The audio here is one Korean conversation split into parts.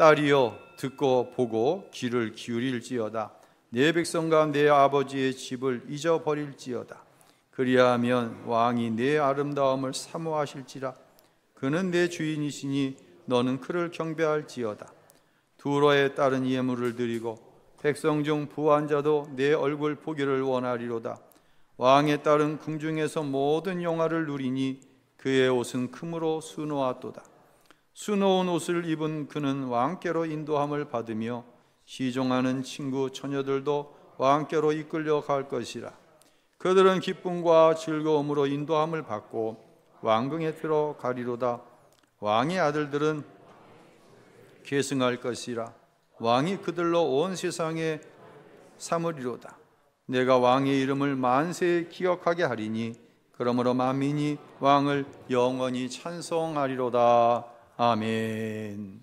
딸이여 듣고 보고 귀를 기울일지어다. 내 백성과 내 아버지의 집을 잊어버릴지어다. 그리하면 왕이 내 아름다움을 사모하실지라. 그는 내 주인이시니 너는 그를 경배할지어다. 두로에 따른 예물을 드리고 백성 중 부한 자도 내 얼굴 보기를 원하리로다. 왕에 따른 궁중에서 모든 영화를 누리니 그의 옷은 금으로 수놓았도다. 수놓은 옷을 입은 그는 왕께로 인도함을 받으며 시종하는 친구 처녀들도 왕께로 이끌려 갈 것이라. 그들은 기쁨과 즐거움으로 인도함을 받고 왕궁에 들어가리로다. 왕의 아들들은 계승할 것이라. 왕이 그들로 온 세상에 삼으리로다. 내가 왕의 이름을 만세에 기억하게 하리니 그러므로 만민이 왕을 영원히 찬송하리로다. 아멘.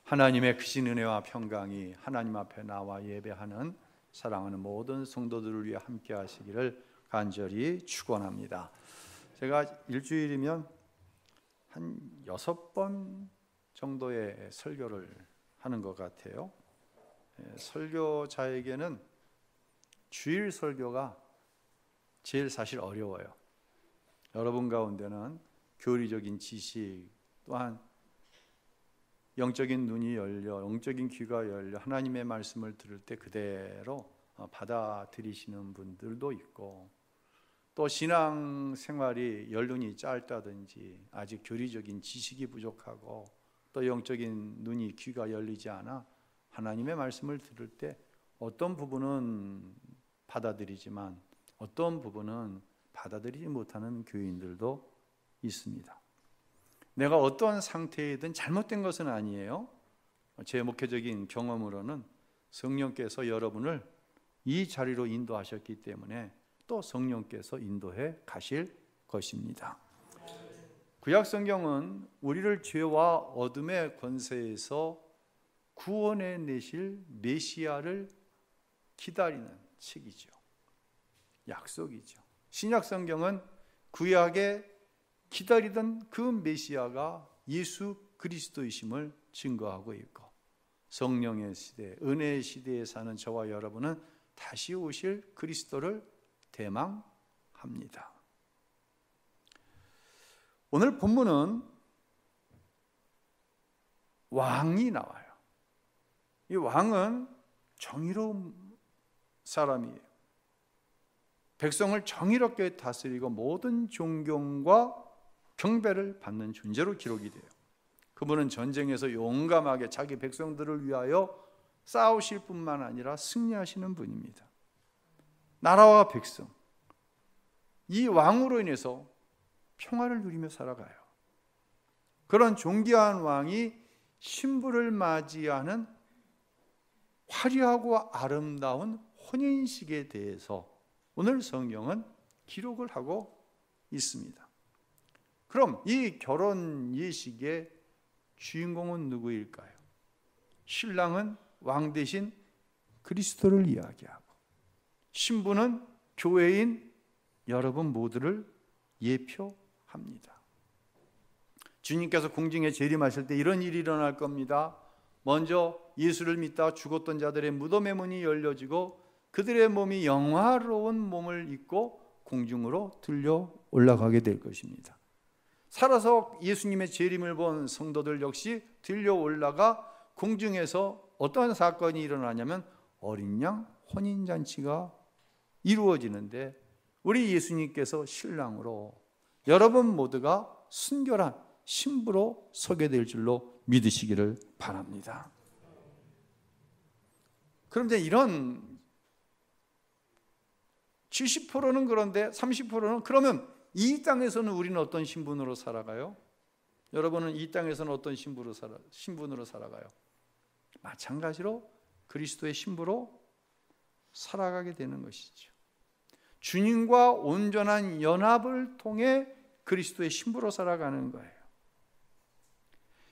하나님의 크신 은혜와 평강이 하나님 앞에 나와 예배하는 사랑하는 모든 성도들을 위해 함께 하시기를 간절히 축원합니다. 제가 일주일이면 한 6번 정도의 설교를 하는 것 같아요. 설교자에게는 주일 설교가 제일 사실 어려워요. 여러분 가운데는 교리적인 지식 또한 영적인 눈이 열려 영적인 귀가 열려 하나님의 말씀을 들을 때 그대로 받아들이시는 분들도 있고, 또 신앙 생활이 연륜이 짧다든지 아직 교리적인 지식이 부족하고 또 영적인 눈이 귀가 열리지 않아 하나님의 말씀을 들을 때 어떤 부분은 받아들이지만 어떤 부분은 받아들이지 못하는 교인들도 있습니다. 내가 어떤 상태이든 잘못된 것은 아니에요. 제 목회적인 경험으로는 성령께서 여러분을 이 자리로 인도하셨기 때문에 또 성령께서 인도해 가실 것입니다. 구약 성경은 우리를 죄와 어둠의 권세에서 구원해 내실 메시아를 기다리는 책이죠. 약속이죠. 신약 성경은 구약에 기다리던 그 메시아가 예수 그리스도이심을 증거하고 있고, 성령의 시대, 은혜의 시대에 사는 저와 여러분은 다시 오실 그리스도를 대망합니다. 오늘 본문은 왕이 나와요. 이 왕은 정의로운 사람이에요. 백성을 정의롭게 다스리고 모든 존경과 경배를 받는 존재로 기록이 돼요. 그분은 전쟁에서 용감하게 자기 백성들을 위하여 싸우실 뿐만 아니라 승리하시는 분입니다. 나라와 백성, 이 왕으로 인해서 평화를 누리며 살아가요. 그런 존귀한 왕이 신부를 맞이하는 화려하고 아름다운 혼인식에 대해서 오늘 성경은 기록을 하고 있습니다. 그럼 이 결혼 예식의 주인공은 누구일까요? 신랑은 왕 대신 그리스도를 이야기하고, 신부는 교회인 여러분 모두를 예표합니다. 주님께서 공중에 재림하실 때 이런 일이 일어날 겁니다. 먼저 예수를 믿다 죽었던 자들의 무덤의 문이 열려지고 그들의 몸이 영화로운 몸을 입고 공중으로 들려 올라가게 될 것입니다. 살아서 예수님의 재림을 본 성도들 역시 들려 올라가 공중에서 어떤 사건이 일어나냐면 어린 양 혼인잔치가 이루어지는데, 우리 예수님께서 신랑으로 여러분 모두가 순결한 신부로 서게 될 줄로 믿으시기를 바랍니다. 그런데 이런 70%는 그런데 30%는 그러면 이 땅에서는 우리는 어떤 신분으로 살아가요? 여러분은 이 땅에서는 어떤 신분으로 살아가요? 마찬가지로 그리스도의 신부로 살아가게 되는 것이죠. 주님과 온전한 연합을 통해 그리스도의 신부로 살아가는 거예요.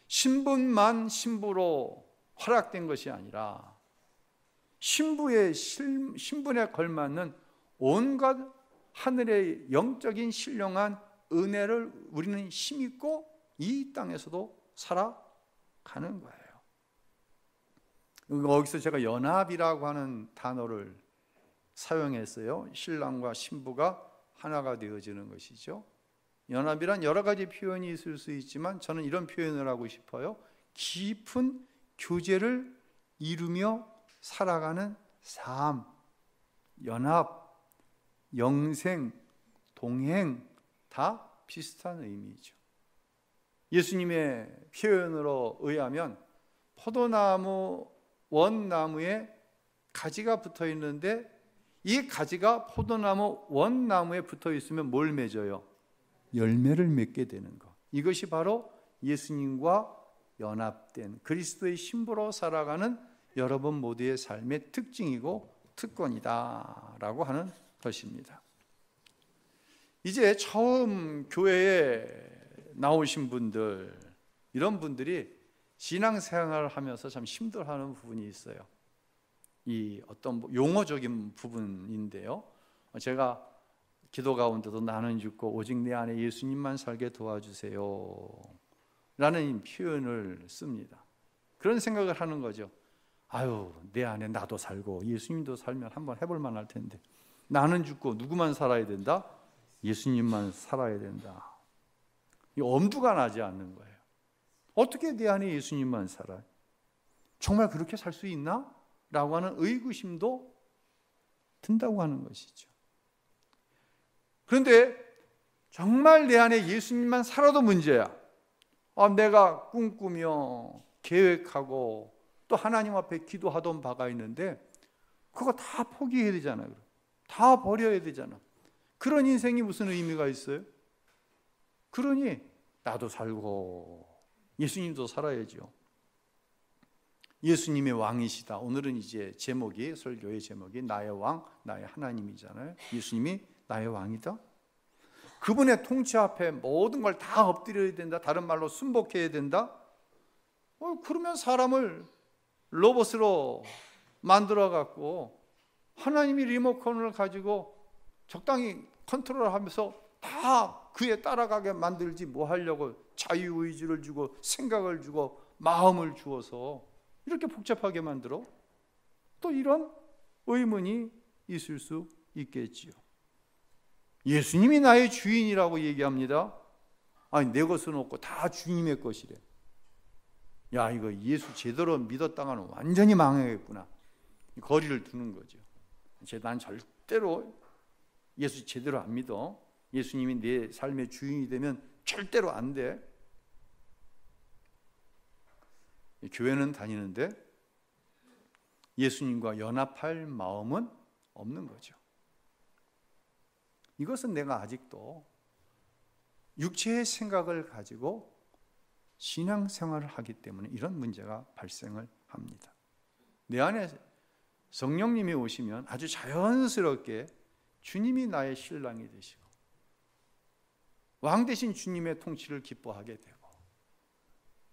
신분만 신부로 허락된 것이 아니라 신부의 신분에 걸맞는 온갖 하늘의 영적인 신령한 은혜를 우리는 힘입고 이 땅에서도 살아가는 거예요. 여기서 제가 연합이라고 하는 단어를 사용했어요. 신랑과 신부가 하나가 되어지는 것이죠. 연합이란 여러 가지 표현이 있을 수 있지만 저는 이런 표현을 하고 싶어요. 깊은 교제를 이루며 살아가는 삶, 연합, 영생, 동행 다 비슷한 의미죠. 예수님의 표현으로 의하면 포도나무 원나무에 가지가 붙어 있는데 이 가지가 포도나무 원나무에 붙어 있으면 뭘 맺어요? 열매를 맺게 되는 것. 이것이 바로 예수님과 연합된 그리스도의 신부로 살아가는 여러분 모두의 삶의 특징이고 특권이다라고 하는 것입니다. 이제 처음 교회에 나오신 분들, 이런 분들이 신앙생활을 하면서 참 힘들어하는 부분이 있어요. 이 어떤 용어적인 부분인데요. 제가 기도 가운데도 나는 죽고 오직 내 안에 예수님만 살게 도와주세요 라는 표현을 씁니다. 그런 생각을 하는 거죠. 아유, 내 안에 나도 살고 예수님도 살면 한번 해볼 만할 텐데 나는 죽고 누구만 살아야 된다? 예수님만 살아야 된다. 이 엄두가 나지 않는 거예요. 어떻게 내 안에 예수님만 살아요? 정말 그렇게 살 수 있나? 라고 하는 의구심도 든다고 하는 것이죠. 그런데 정말 내 안에 예수님만 살아도 문제야. 내가 꿈꾸며 계획하고 또 하나님 앞에 기도하던 바가 있는데 그거 다 포기해야 되잖아요. 다 버려야 되잖아. 그런 인생이 무슨 의미가 있어요? 그러니 나도 살고 예수님도 살아야죠. 예수님의 왕이시다. 오늘은 이제 제목이, 설교의 제목이 나의 왕, 나의 하나님이잖아요. 예수님이 나의 왕이다. 그분의 통치 앞에 모든 걸 다 엎드려야 된다. 다른 말로 순복해야 된다. 그러면 사람을 로봇으로 만들어 갖고 하나님이 리모컨을 가지고 적당히 컨트롤하면서 다 그에 따라가게 만들지 뭐 하려고 자유의지를 주고 생각을 주고 마음을 주어서 이렇게 복잡하게 만들어? 또 이런 의문이 있을 수 있겠지요. 예수님이 나의 주인이라고 얘기합니다. 아니 내 것은 없고 다 주님의 것이래. 야, 이거 예수 제대로 믿었다가는 완전히 망하겠구나. 거리를 두는 거죠. 난 절대로 예수 제대로 안 믿어. 예수님이 내 삶의 주인이 되면 절대로 안 돼. 교회는 다니는데 예수님과 연합할 마음은 없는 거죠. 이것은 내가 아직도 육체의 생각을 가지고 신앙생활을 하기 때문에 이런 문제가 발생을 합니다. 내 안에 성령님이 오시면 아주 자연스럽게 주님이 나의 신랑이 되시고 왕 대신 주님의 통치를 기뻐하게 되고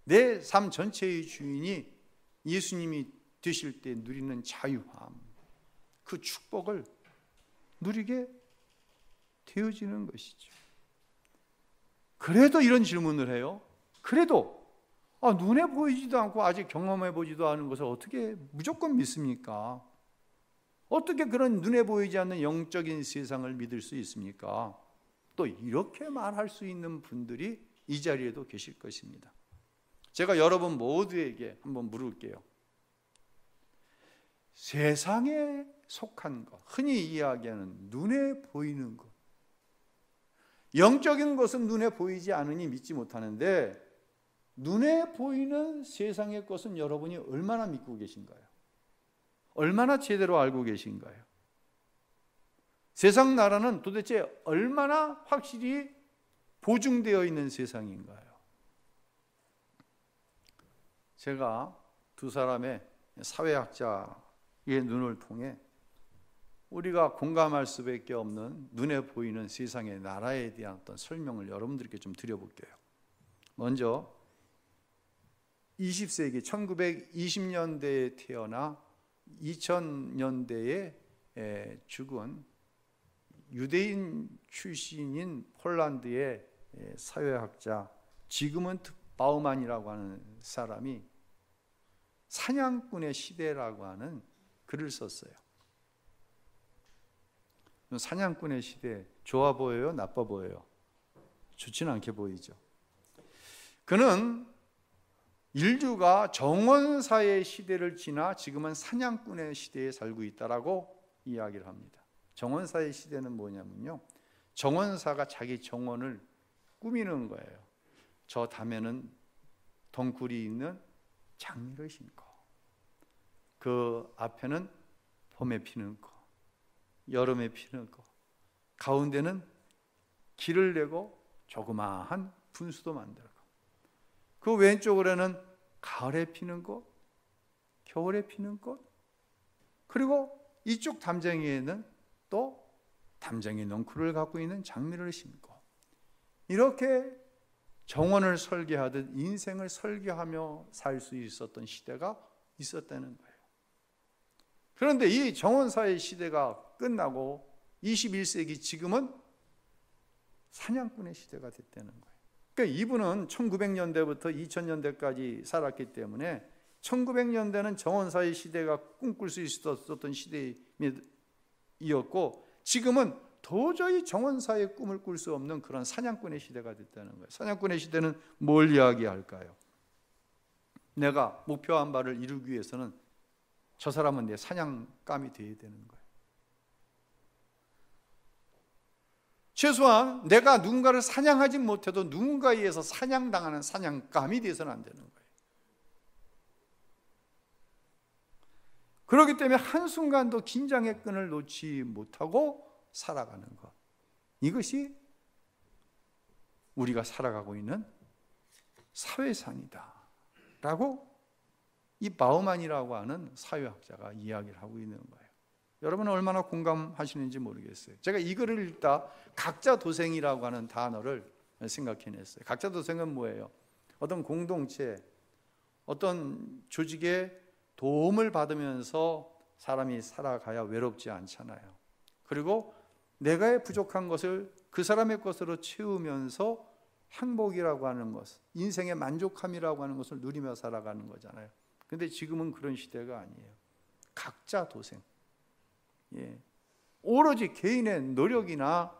내 삶 전체의 주인이 예수님이 되실 때 누리는 자유함, 그 축복을 누리게 되어지는 것이죠. 그래도 이런 질문을 해요. 그래도 눈에 보이지도 않고 아직 경험해 보지도 않은 것을 어떻게 무조건 믿습니까? 어떻게 그런 눈에 보이지 않는 영적인 세상을 믿을 수 있습니까? 또 이렇게 말할 수 있는 분들이 이 자리에도 계실 것입니다. 제가 여러분 모두에게 한번 물을게요. 세상에 속한 것, 흔히 이야기하는 눈에 보이는 것, 영적인 것은 눈에 보이지 않으니 믿지 못하는데 눈에 보이는 세상의 것은 여러분이 얼마나 믿고 계신가요? 얼마나 제대로 알고 계신가요? 세상 나라는 도대체 얼마나 확실히 보증되어 있는 세상인가요? 제가 두 사람의 사회학자의 눈을 통해 우리가 공감할 수밖에 없는 눈에 보이는 세상의 나라에 대한 어떤 설명을 여러분들께 좀 드려볼게요. 먼저 20세기 1920년대에 태어나 2000년대에 죽은 유대인 출신인 폴란드의 사회학자 지그문트 바우만이라고 하는 사람이 사냥꾼의 시대라고 하는 글을 썼어요. 사냥꾼의 시대 좋아 보여요? 나빠 보여요? 좋지는 않게 보이죠. 그는 인류가 정원사의 시대를 지나 지금은 사냥꾼의 시대에 살고 있다라고 이야기를 합니다. 정원사의 시대는 뭐냐면요, 정원사가 자기 정원을 꾸미는 거예요. 저 담에는 덩굴이 있는 장미를 심고, 그 앞에는 봄에 피는 거, 여름에 피는 거, 가운데는 길을 내고 조그마한 분수도 만들고, 그 왼쪽으로는 가을에 피는 꽃, 겨울에 피는 꽃, 그리고 이쪽 담쟁이에는 또 담쟁이 넝쿨을 갖고 있는 장미를 심고, 이렇게 정원을 설계하듯 인생을 설계하며 살 수 있었던 시대가 있었다는 거예요. 그런데 이 정원사의 시대가 끝나고 21세기 지금은 사냥꾼의 시대가 됐다는 거예요. 그러니까 이분은 1900년대부터 2000년대까지 살았기 때문에 1900년대는 정원사의 시대가 꿈꿀 수 있었던 시대이었고, 지금은 도저히 정원사의 꿈을 꿀 수 없는 그런 사냥꾼의 시대가 됐다는 거예요. 사냥꾼의 시대는 뭘 이야기할까요? 내가 목표한 바를 이루기 위해서는 저 사람은 내 사냥감이 되어야 되는 거예요. 최소한 내가 누군가를 사냥하지 못해도 누군가에 의해서 사냥당하는 사냥감이 되어서는 안 되는 거예요. 그렇기 때문에 한순간도 긴장의 끈을 놓지 못하고 살아가는 것, 이것이 우리가 살아가고 있는 사회상이다 라고 이 바우만이라고 하는 사회학자가 이야기를 하고 있는 거예요. 여러분은 얼마나 공감하시는지 모르겠어요. 제가 이 글을 읽다 각자도생이라고 하는 단어를 생각해냈어요. 각자도생은 뭐예요? 어떤 공동체, 어떤 조직의 도움을 받으면서 사람이 살아가야 외롭지 않잖아요. 그리고 내가의 부족한 것을 그 사람의 것으로 채우면서 행복이라고 하는 것, 인생의 만족함이라고 하는 것을 누리며 살아가는 거잖아요. 근데 지금은 그런 시대가 아니에요. 각자 도생. 예. 오로지 개인의 노력이나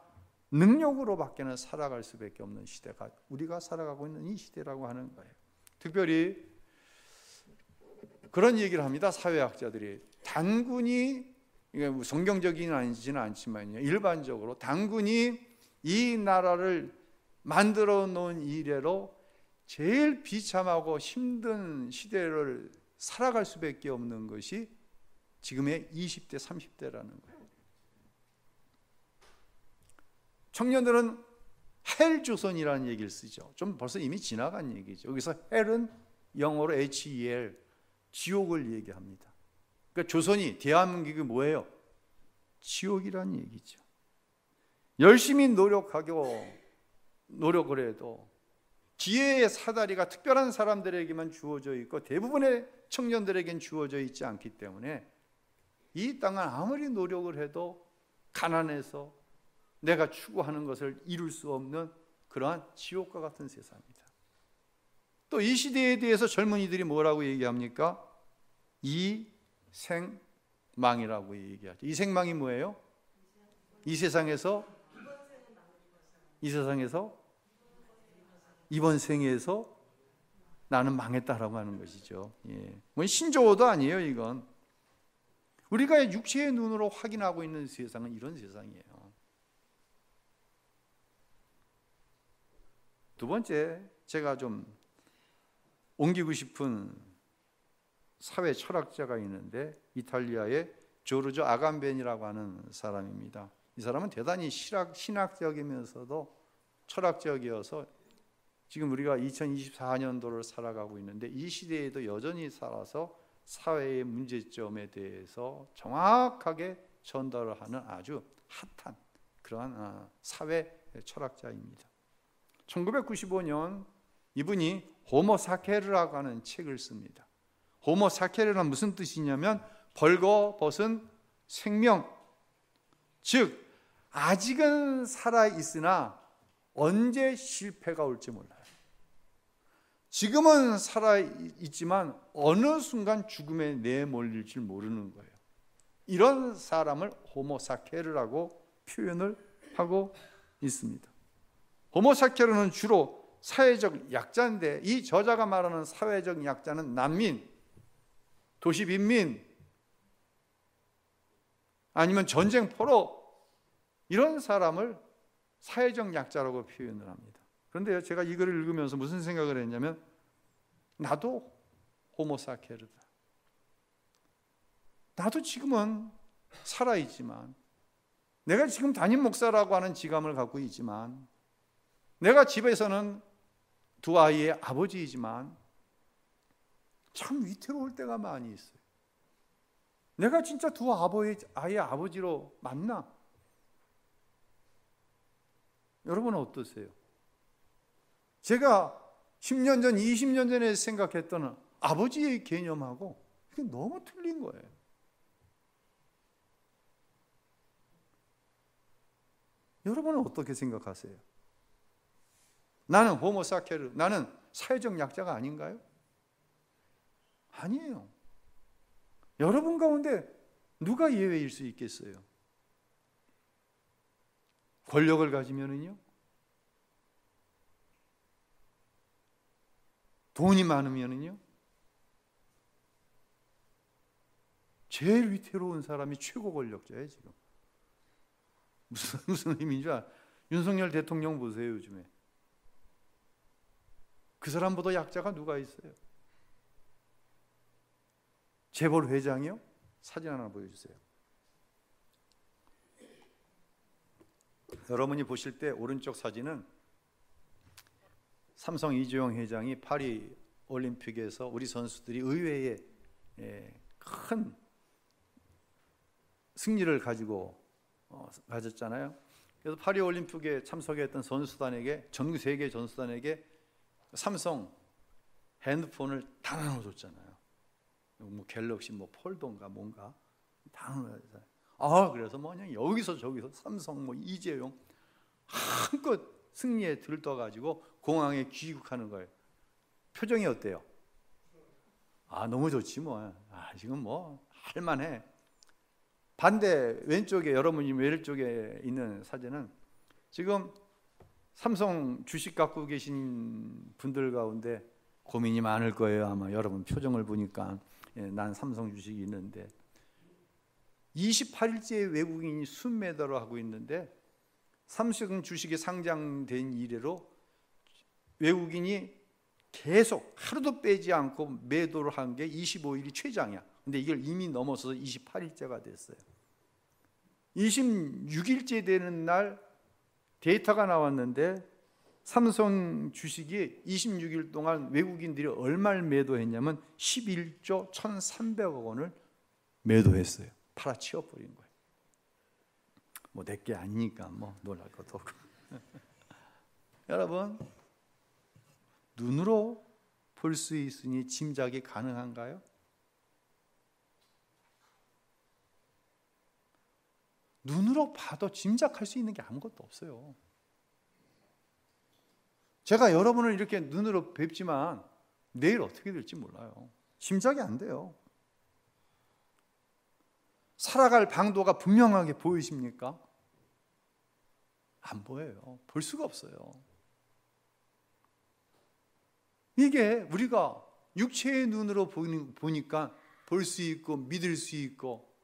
능력으로밖에는 살아갈 수밖에 없는 시대가 우리가 살아가고 있는 이 시대라고 하는 거예요. 특별히 그런 얘기를 합니다. 사회학자들이 단군이, 이게 성경적이는 아니지는 않지만요, 일반적으로 단군이 이 나라를 만들어 놓은 이래로 제일 비참하고 힘든 시대를 살아갈 수밖에 없는 것이 지금의 20대, 30대라는 거예요. 청년들은 헬조선이라는 얘기를 쓰죠. 좀 벌써 이미 지나간 얘기죠. 여기서 헬은 영어로 HEL, 지옥을 얘기합니다. 그러니까 조선이, 대한민국이 뭐예요? 지옥이라는 얘기죠. 열심히 노력을 해도 기회의 사다리가 특별한 사람들에게만 주어져 있고 대부분의 청년들에겐 주어져 있지 않기 때문에 이 땅은 아무리 노력을 해도 가난해서 내가 추구하는 것을 이룰 수 없는 그러한 지옥과 같은 세상입니다. 또 이 시대에 대해서 젊은이들이 뭐라고 얘기합니까? 이생망이라고 얘기하죠. 이생망이 뭐예요? 이 세상에서 이번 생에서 나는 망했다라고 하는 것이죠. 예. 뭐 신조어도 아니에요, 이건. 우리가 육체의 눈으로 확인하고 있는 세상은 이런 세상이에요. 두 번째, 제가 좀 옮기고 싶은 사회 철학자가 있는데 이탈리아의 조르조 아감벤이라고 하는 사람입니다. 이 사람은 대단히 신학적이면서도 철학적이어서 지금 우리가 2024년도를 살아가고 있는데 이 시대에도 여전히 살아서 사회의 문제점에 대해서 정확하게 전달을 하는 아주 핫한 그러한 사회 철학자입니다. 1995년 이분이 호모사케르라고 하는 책을 씁니다. 호모사케르는 무슨 뜻이냐면 벌거벗은 생명, 즉 아직은 살아있으나 언제 실패가 올지 몰라요. 지금은 살아있지만 어느 순간 죽음에 내몰릴 줄 모르는 거예요. 이런 사람을 호모사케르라고 표현을 하고 있습니다. 호모사케르는 주로 사회적 약자인데, 이 저자가 말하는 사회적 약자는 난민, 도시 빈민, 아니면 전쟁 포로, 이런 사람을 사회적 약자라고 표현을 합니다. 그런데 제가 이 글을 읽으면서 무슨 생각을 했냐면, 나도 호모사케르다. 나도 지금은 살아있지만, 내가 지금 담임 목사라고 하는 직함을 갖고 있지만, 내가 집에서는 두 아이의 아버지이지만 참 위태로울 때가 많이 있어요. 내가 진짜 두 아이의 아버지로 맞나? 여러분은 어떠세요? 제가 10년 전, 20년 전에 생각했던 아버지의 개념하고 이게 너무 틀린 거예요. 여러분은 어떻게 생각하세요? 나는 호모사케르, 나는 사회적 약자가 아닌가요? 아니에요. 여러분 가운데 누가 예외일 수 있겠어요? 권력을 가지면은요, 돈이 많으면은요, 제일 위태로운 사람이 최고 권력자예요. 지금 무슨 의미인 줄 알아요? 윤석열 대통령 보세요. 요즘에 그 사람보다 약자가 누가 있어요? 재벌 회장이요? 사진 하나 보여주세요. 여러분이 보실 때 오른쪽 사진은 삼성 이재용 회장이 파리 올림픽에서 우리 선수들이 의외의 큰 승리를 가졌잖아요. 그래서 파리 올림픽에 참석했던 선수단에게, 전 세계 선수단에게 삼성 핸드폰을 다 나눠줬잖아요. 뭐 갤럭시 뭐 폴더인가 뭔가 다 나눠줬어요. 그래서 뭐냐, 여기서 저기서 삼성 뭐 이재용 한껏 승리에 들떠가지고 공항에 귀국하는 거예요. 표정이 어때요? 너무 좋지 뭐. 지금 뭐 할만해. 반대 왼쪽에, 여러분이 왼쪽에 있는 사진은 지금 삼성 주식 갖고 계신 분들 가운데 고민이 많을 거예요. 아마 여러분 표정을 보니까. 난 삼성 주식이 있는데 28일째 외국인이 순매도를 하고 있는데, 삼성 주식이 상장된 이래로 외국인이 계속 하루도 빼지 않고 매도를 한 게 25일이 최장이야. 근데 이걸 이미 넘어서서 28일째가 됐어요. 26일째 되는 날 데이터가 나왔는데, 삼성 주식이 26일 동안 외국인들이 얼마를 매도했냐면 11조 1,300억 원을 매도했어요. 팔아치워버린 거예요. 뭐 내게 아니니까 뭐 놀랄 것도 없고. 여러분, 눈으로 볼 수 있으니 짐작이 가능한가요? 눈으로 봐도 짐작할 수 있는 게 아무것도 없어요. 제가 여러분을 이렇게 눈으로 뵙지만 내일 어떻게 될지 몰라요. 짐작이 안 돼요. 살아갈 방도가 분명하게 보이십니까? 안 보여요. 볼 수가 없어요. 이게 우리가 육체의 눈으로 보니까 볼 수 있고 믿을 수 있고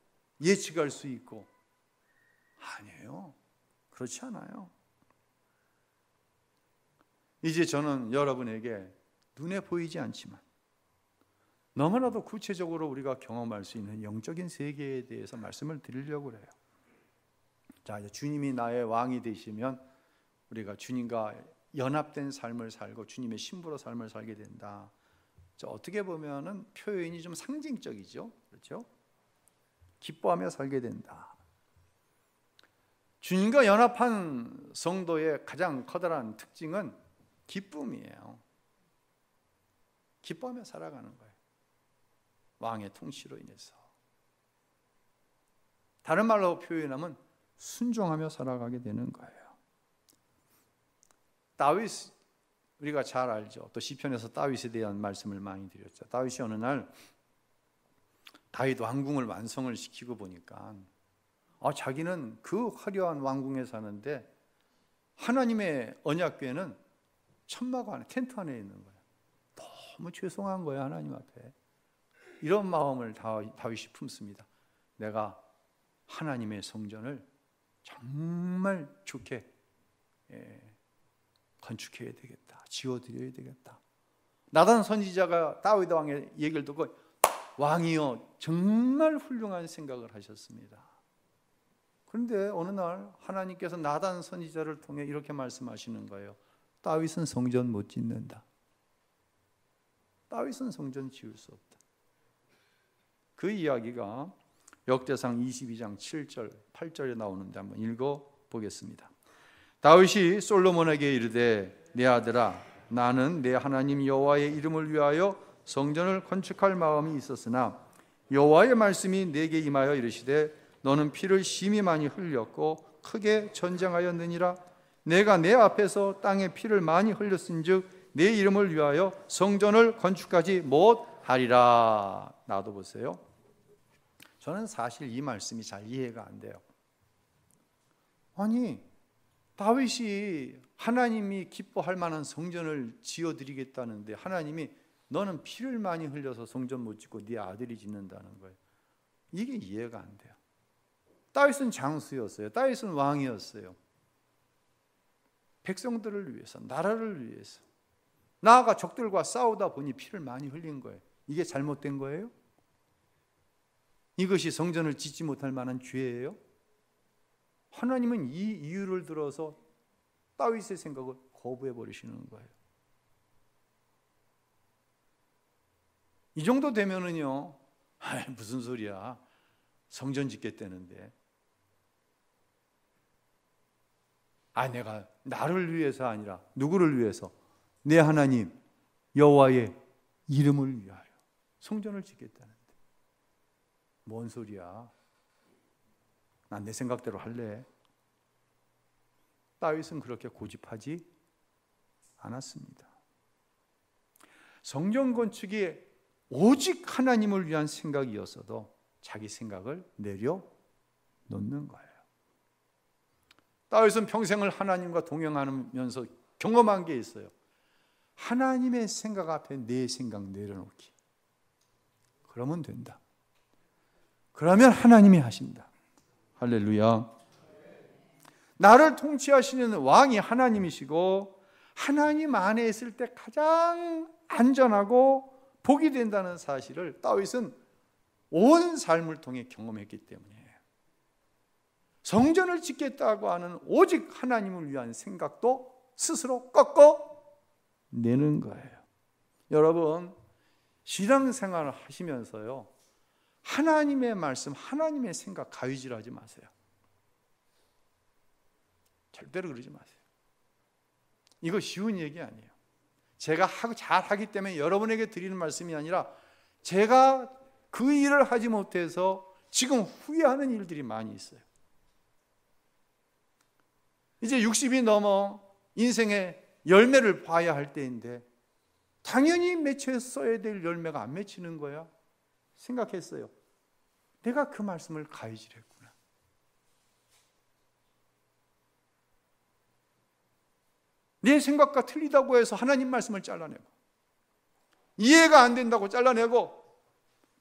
예측할 수 있고, 아니에요. 그렇지 않아요. 이제 저는 여러분에게 눈에 보이지 않지만 너무나도 구체적으로 우리가 경험할 수 있는 영적인 세계에 대해서 말씀을 드리려고 해요. 자, 이제 주님이 나의 왕이 되시면 우리가 주님과 연합된 삶을 살고 주님의 신부로 삶을 살게 된다. 어떻게 보면은 표현이 좀 상징적이죠. 그렇죠? 기뻐하며 살게 된다. 주님과 연합한 성도의 가장 커다란 특징은 기쁨이에요. 기뻐하며 살아가는 거예요. 왕의 통치로 인해서. 다른 말로 표현하면 순종하며 살아가게 되는 거예요. 다윗 우리가 잘 알죠. 또 시편에서 다윗에 대한 말씀을 많이 드렸죠. 다윗이 어느 날 다윗 왕궁을 완성을 시키고 보니까 자기는 그 화려한 왕궁에 사는데 하나님의 언약궤는 천막 안에, 텐트 안에 있는 거예요. 너무 죄송한 거예요, 하나님 앞에. 이런 마음을 다윗이 품습니다. 내가 하나님의 성전을 정말 좋게 건축해야 되겠다, 지어드려야 되겠다. 나단 선지자가 다윗 왕의 얘기를 듣고 왕이여 정말 훌륭한 생각을 하셨습니다. 그런데 어느 날 하나님께서 나단 선지자를 통해 이렇게 말씀하시는 거예요. 다윗은 성전 못 짓는다. 다윗은 성전 지을 수 없다. 그 이야기가 역대상 22장 7절 8절에 나오는데 한번 읽어보겠습니다. 다윗이 솔로몬에게 이르되 내 아들아 나는 내 하나님 여호와의 이름을 위하여 성전을 건축할 마음이 있었으나 여호와의 말씀이 내게 임하여 이르시되 너는 피를 심히 많이 흘렸고 크게 전쟁하였느니라. 내가 내 앞에서 땅에 피를 많이 흘렸은즉 내 이름을 위하여 성전을 건축하지 못하리라. 나도 보세요. 저는 사실 이 말씀이 잘 이해가 안 돼요. 아니 다윗이 하나님이 기뻐할 만한 성전을 지어드리겠다는데 하나님이 너는 피를 많이 흘려서 성전 못 짓고 네 아들이 짓는다는 거예요. 이게 이해가 안 돼요. 다윗은 장수였어요. 다윗은 왕이었어요. 백성들을 위해서, 나라를 위해서, 나아가 적들과 싸우다 보니 피를 많이 흘린 거예요. 이게 잘못된 거예요? 이것이 성전을 짓지 못할 만한 죄예요? 하나님은 이 이유를 들어서 다윗의 생각을 거부해 버리시는 거예요. 이 정도 되면은요, 무슨 소리야? 성전 짓겠다는데. 내가 나를 위해서 아니라 누구를 위해서? 내 하나님 여호와의 이름을 위하여 성전을 짓겠다는데. 뭔 소리야? 난 내 생각대로 할래. 다윗은 그렇게 고집하지 않았습니다. 성전 건축이 오직 하나님을 위한 생각이었어도 자기 생각을 내려놓는 거예요. 다윗은 평생을 하나님과 동행하면서 경험한 게 있어요. 하나님의 생각 앞에 내 생각 내려놓기. 그러면 된다. 그러면 하나님이 하신다. 할렐루야. 나를 통치하시는 왕이 하나님이시고 하나님 안에 있을 때 가장 안전하고 복이 된다는 사실을 다윗은 온 삶을 통해 경험했기 때문이에요. 성전을 짓겠다고 하는 오직 하나님을 위한 생각도 스스로 꺾어내는 거예요. 여러분, 신앙생활을 하시면서요, 하나님의 말씀, 하나님의 생각 가위질하지 마세요. 절대로 그러지 마세요. 이거 쉬운 얘기 아니에요. 제가 잘하기 때문에 여러분에게 드리는 말씀이 아니라 제가 그 일을 하지 못해서 지금 후회하는 일들이 많이 있어요. 이제 60이 넘어 인생의 열매를 봐야 할 때인데 당연히 맺혔어야 될 열매가 안 맺히는 거야. 생각했어요. 내가 그 말씀을 가위질했구나. 내 생각과 틀리다고 해서 하나님 말씀을 잘라내고, 이해가 안 된다고 잘라내고,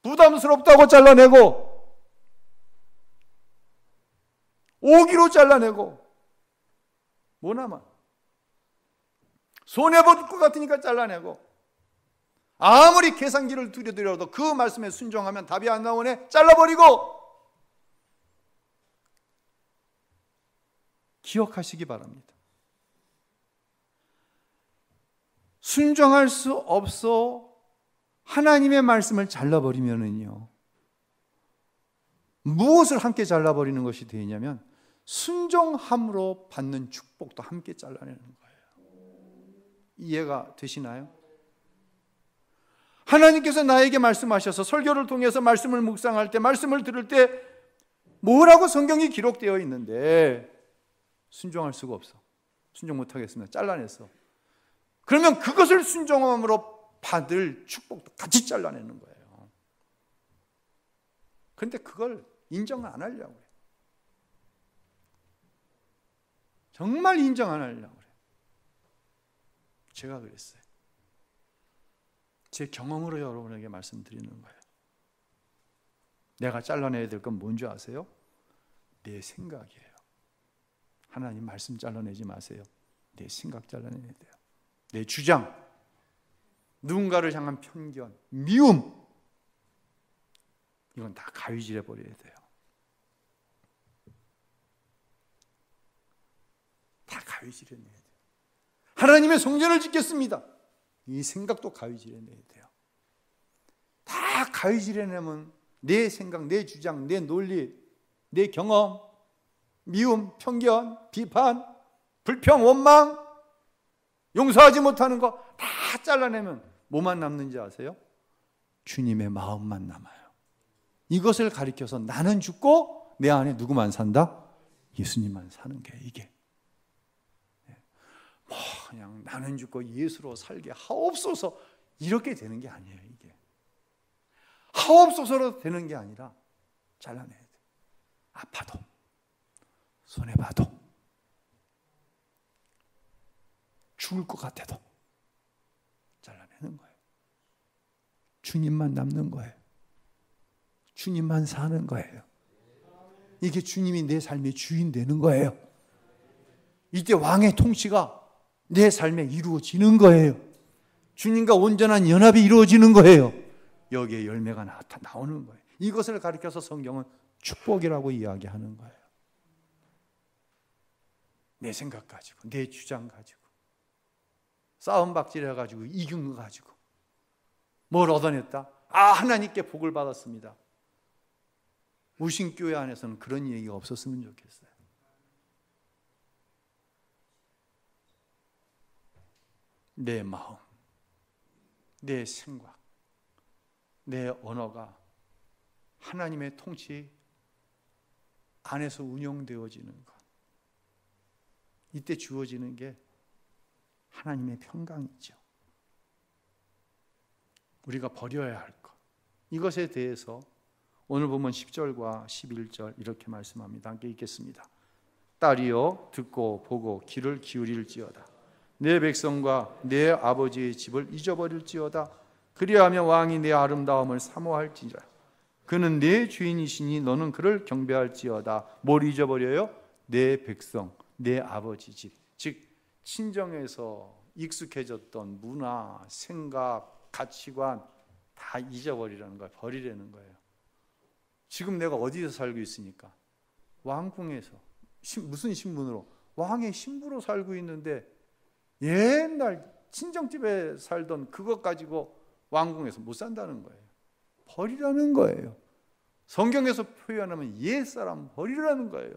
부담스럽다고 잘라내고, 오기로 잘라내고, 뭐나마 손해볼 것 같으니까 잘라내고, 아무리 계산기를 들여도 그 말씀에 순종하면 답이 안 나오네, 잘라버리고. 기억하시기 바랍니다. 순종할 수 없어 하나님의 말씀을 잘라버리면은요, 무엇을 함께 잘라버리는 것이 되냐면 순종함으로 받는 축복도 함께 잘라내는 거예요. 이해가 되시나요? 하나님께서 나에게 말씀하셔서 설교를 통해서 말씀을 묵상할 때, 말씀을 들을 때 뭐라고 성경이 기록되어 있는데 순종할 수가 없어. 순종 못하겠습니다. 잘라냈어. 그러면 그것을 순종함으로 받을 축복도 같이 잘라내는 거예요. 그런데 그걸 인정 안 하려고 해요. 정말 인정 안 하려고 해요. 제가 그랬어요. 제 경험으로 여러분에게 말씀드리는 거예요. 내가 잘라내야 될 건 뭔지 아세요? 내 생각이에요. 하나님 말씀 잘라내지 마세요. 내 생각 잘라내야 돼요. 내 주장, 누군가를 향한 편견, 미움, 이건 다 가위질해 버려야 돼요. 다 가위질해 내야 돼요. 하나님의 성전을 짓겠습니다. 이 생각도 가위질해 내야 돼요. 다 가위질해 내면 내 생각, 내 주장, 내 논리, 내 경험, 미움, 편견, 비판, 불평, 원망, 용서하지 못하는 거 다 잘라내면 뭐만 남는지 아세요? 주님의 마음만 남아요. 이것을 가리켜서 나는 죽고 내 안에 누구만 산다? 예수님만 사는 게 이게. 그냥 나는 죽고 예수로 살게 하옵소서 이렇게 되는 게 아니에요. 이게 하옵소서로 되는 게 아니라 잘라내야 돼. 아파도 손해봐도 죽을 것 같아도 잘라내는 거예요. 주님만 남는 거예요. 주님만 사는 거예요. 이게 주님이 내 삶의 주인 되는 거예요. 이때 왕의 통치가 내 삶에 이루어지는 거예요. 주님과 온전한 연합이 이루어지는 거예요. 여기에 열매가 나오는 거예요. 이것을 가리켜서 성경은 축복이라고 이야기하는 거예요. 내 생각 가지고, 내 주장 가지고, 싸움박질 해가지고, 이긴 거 가지고 뭘 얻어냈다? 하나님께 복을 받았습니다. 우신교회 안에서는 그런 얘기가 없었으면 좋겠어요. 내 마음, 내 생각, 내 언어가 하나님의 통치 안에서 운영되어지는 것. 이때 주어지는 게 하나님의 평강이죠. 우리가 버려야 할 것. 이것에 대해서 오늘 보면 10절과 11절 이렇게 말씀합니다. 함께 읽겠습니다. 딸이여 듣고 보고 귀를 기울일지어다. 내 백성과 내 아버지의 집을 잊어버릴지어다. 그리하면 왕이 내 아름다움을 사모할지라. 그는 내 주인이시니 너는 그를 경배할지어다. 뭘 잊어버려요? 내 백성, 내 아버지 집. 즉 친정에서 익숙해졌던 문화, 생각, 가치관 다 잊어버리라는 거예요. 버리라는 거예요. 지금 내가 어디서 살고 있으니까? 왕궁에서. 무슨 신분으로? 왕의 신부로 살고 있는데 옛날 친정집에 살던 그것 가지고 왕궁에서 못 산다는 거예요. 버리라는 거예요. 성경에서 표현하면 옛사람 버리라는 거예요.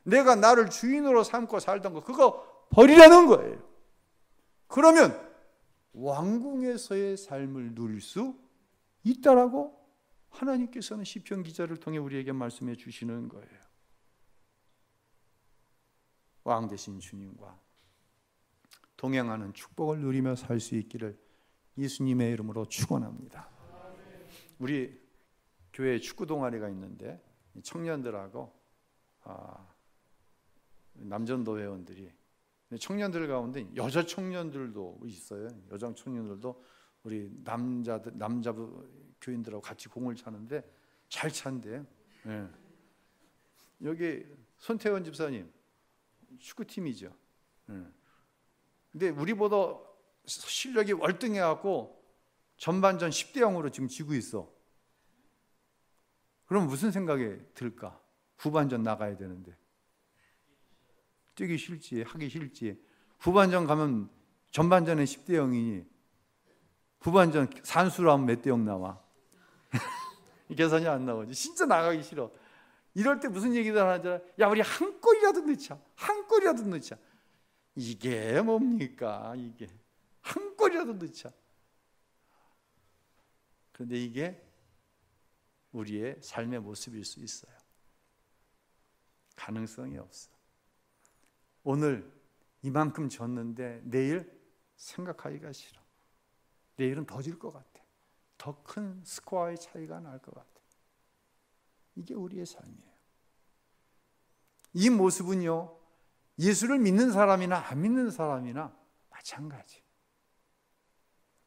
내가 나를 주인으로 삼고 살던 거 그거 버리라는 거예요. 그러면 왕궁에서의 삶을 누릴 수 있다라고 하나님께서는 시편 기자를 통해 우리에게 말씀해 주시는 거예요. 왕 되신 주님과 동행하는 축복을 누리며 살 수 있기를 예수님의 이름으로 축원합니다. 우리 교회에 축구 동아리가 있는데 청년들하고 남전도 회원들이 청년들 가운데 여자 청년들도 있어요. 여자 청년들도 우리 남자부 교인들하고 같이 공을 차는데 잘 찬대요. 네. 여기 손태원 집사님 축구팀이죠. 근데 우리보다 실력이 월등해갖고 전반전 10대 0으로 지금 지고 있어. 그럼 무슨 생각이 들까? 후반전 나가야 되는데 뛰기 싫지, 하기 싫지. 후반전 가면 전반전에 10대 0이니 후반전 산수로 하면 몇 대 0 나와? 이 계산이 안 나오지. 진짜 나가기 싫어. 이럴 때 무슨 얘기들 하잖아. 야, 우리 한 골이라도 넣자. 한 골이라도 넣자. 이게 뭡니까? 이게 한 골이라도 넣자. 그런데 이게 우리의 삶의 모습일 수 있어요. 가능성이 없어. 오늘 이만큼 졌는데 내일 생각하기가 싫어. 내일은 더 질 것 같아. 더 큰 스코어의 차이가 날 것 같아. 이게 우리의 삶이에요. 이 모습은요, 예수를 믿는 사람이나 안 믿는 사람이나 마찬가지.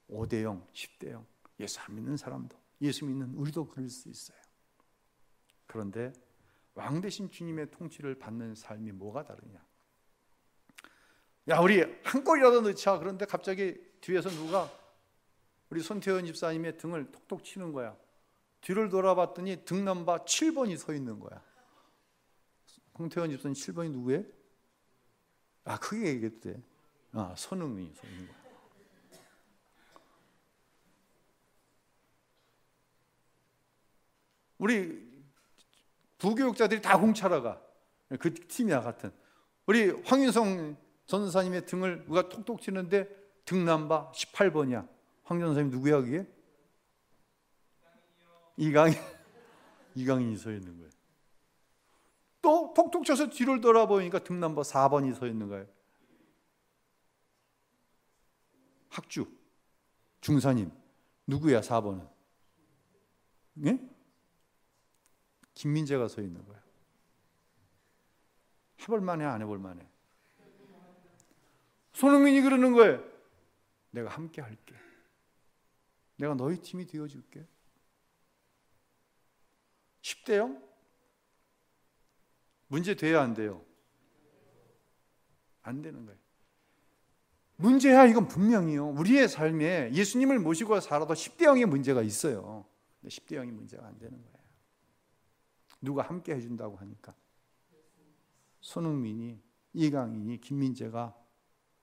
5대 0, 10대 0. 예수 안 믿는 사람도, 예수 믿는 우리도 그럴 수 있어요. 그런데 왕 대신 주님의 통치를 받는 삶이 뭐가 다르냐? 야, 우리 한 골이라도 넣자. 그런데 갑자기 뒤에서 누가 우리 손태현 집사님의 등을 톡톡 치는 거야. 뒤를 돌아봤더니 등 넘바 7번이 서 있는 거야. 손태현 집사님 7번이 누구예요? 크게 얘기해도 돼. 손흥민이 서 있는 거야. 우리 부교육자들이 다 공차러 가. 그 팀이야, 같은. 우리 황윤성 전사님의 등을 누가 톡톡 치는데 등 넘바 18번이야. 황 전사님 누구야, 그게? 이강인이 서 있는 거예요. 또 톡톡 쳐서 뒤를 돌아보니까 등 넘바 4번이 서 있는 거예요. 학주 중사님 누구야, 4번은? 예? 김민재가 서 있는 거예요. 해볼 만해, 안 해볼 만해? 손흥민이 그러는 거예요. 내가 함께 할게. 내가 너희 팀이 되어줄게. 10대 0? 문제 돼야 안 돼요? 안 되는 거예요. 문제야, 이건 분명히요. 우리의 삶에 예수님을 모시고 살아도 10대 0의 문제가 있어요. 근데 10대 0이 문제가 안 되는 거예요. 누가 함께 해준다고 하니까. 손흥민이, 이강인이, 김민재가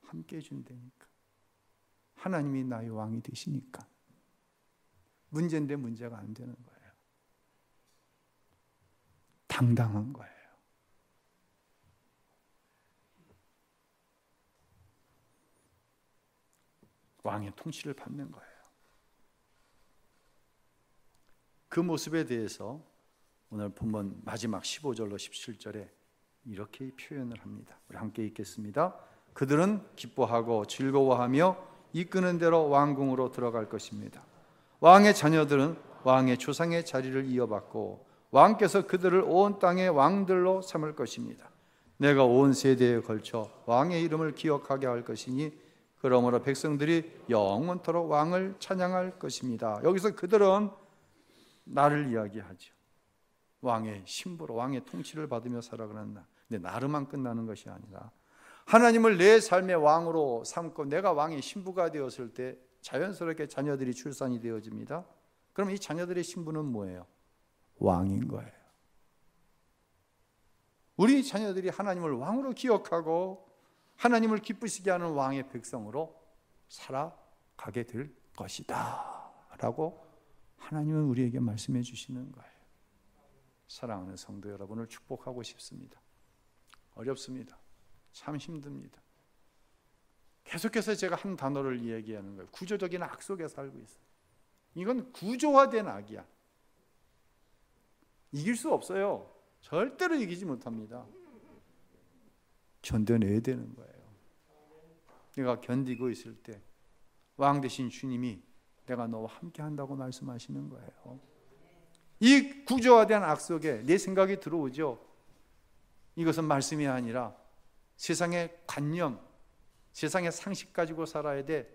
함께 해준다니까. 하나님이 나의 왕이 되시니까. 문제인데 문제가 안 되는 거예요. 당당한 거예요. 왕의 통치를 받는 거예요. 그 모습에 대해서 오늘 본문 마지막 15절로 17절에 이렇게 표현을 합니다. 우리 함께 읽겠습니다. 그들은 기뻐하고 즐거워하며 이끄는 대로 왕궁으로 들어갈 것입니다. 왕의 자녀들은 왕의 조상의 자리를 이어받고 왕께서 그들을 온 땅의 왕들로 삼을 것입니다. 내가 온 세대에 걸쳐 왕의 이름을 기억하게 할 것이니 그러므로 백성들이 영원토록 왕을 찬양할 것입니다. 여기서 그들은 나를 이야기하죠. 왕의 신부로 왕의 통치를 받으며 살아가는 나. 근데 나로만 끝나는 것이 아니라 하나님을 내 삶의 왕으로 삼고 내가 왕의 신부가 되었을 때 자연스럽게 자녀들이 출산이 되어집니다. 그럼 이 자녀들의 신부는 뭐예요? 왕인 거예요. 우리 자녀들이 하나님을 왕으로 기억하고 하나님을 기쁘시게 하는 왕의 백성으로 살아가게 될 것이다 라고 하나님은 우리에게 말씀해 주시는 거예요. 사랑하는 성도 여러분을 축복하고 싶습니다. 어렵습니다. 참 힘듭니다. 계속해서 제가 한 단어를 이야기하는 거예요. 구조적인 악 속에 살고 있어요. 이건 구조화된 악이야. 이길 수 없어요. 절대로 이기지 못합니다. 견뎌내야 되는 거예요. 내가 견디고 있을 때 왕 대신 주님이 내가 너와 함께 한다고 말씀하시는 거예요. 이 구조화된 악 속에 내 생각이 들어오죠. 이것은 말씀이 아니라 세상의 관념, 세상의 상식 가지고 살아야 돼.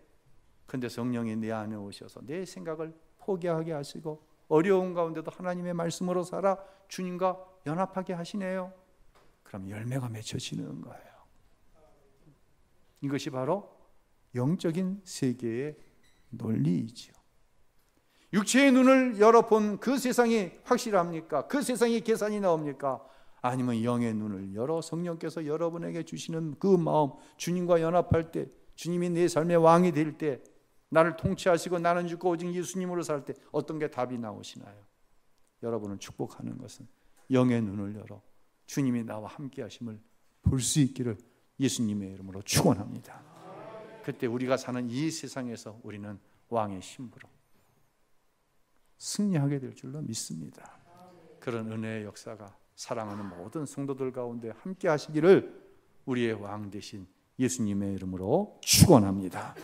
근데 성령이 내 안에 오셔서 내 생각을 포기하게 하시고 어려운 가운데도 하나님의 말씀으로 살아 주님과 연합하게 하시네요. 그럼 열매가 맺혀지는 거예요. 이것이 바로 영적인 세계의 논리이지요. 육체의 눈을 열어본 그 세상이 확실합니까? 그 세상에 계산이 나옵니까? 아니면 영의 눈을 열어 성령께서 여러분에게 주시는 그 마음, 주님과 연합할 때, 주님이 내 삶의 왕이 될 때, 나를 통치하시고 나는 죽고 오직 예수님으로 살 때 어떤 게 답이 나오시나요? 여러분을 축복하는 것은 영의 눈을 열어 주님이 나와 함께 하심을 볼 수 있기를 예수님의 이름으로 축원합니다. 그때 우리가 사는 이 세상에서 우리는 왕의 신부로 승리하게 될 줄로 믿습니다. 그런 은혜의 역사가 사랑하는 모든 성도들 가운데 함께 하시기를 우리의 왕 되신 예수님의 이름으로 축원합니다.